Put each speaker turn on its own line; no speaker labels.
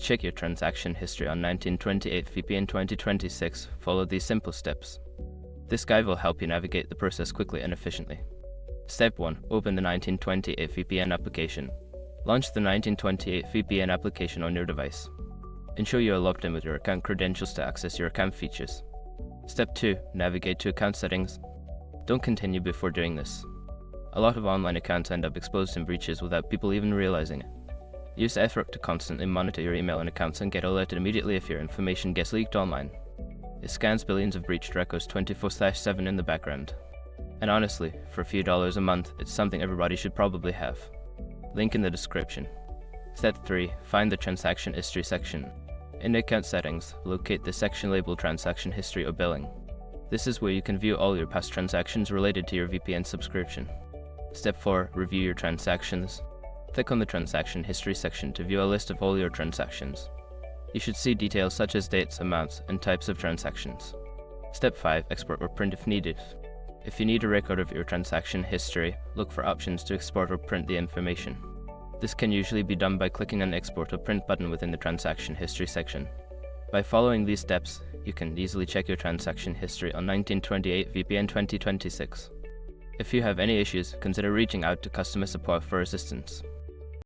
check your transaction history on 1928 VPN 2026, follow these simple steps. This guide will help you navigate the process quickly and efficiently. Step 1. Open the 1928 VPN application. Launch the 1928 VPN application on your device. Ensure you are logged in with your account credentials to access your account features. Step 2. Navigate to account settings. Don't continue before doing this. A lot of online accounts end up exposed in breaches without people even realizing it. Use effort to constantly monitor your email and accounts and get alerted immediately if your information gets leaked online. It scans billions of breached records 24/7 in the background. And honestly, for a few dollars a month, it's something everybody should probably have. Link in the description. Step 3. Find the transaction history section. In the account settings, locate the section labeled transaction history or billing. This is where you can view all your past transactions related to your VPN subscription. Step 4. Review your transactions. Click on the transaction history section to view a list of all your transactions. You should see details such as dates, amounts, and types of transactions. Step 5. Export or print if needed. If you need a record of your transaction history, look for options to export or print the information. This can usually be done by clicking on the Export or Print button within the transaction history section. By following these steps, you can easily check your transaction history on 1928 VPN 2026. If you have any issues, consider reaching out to customer support for assistance.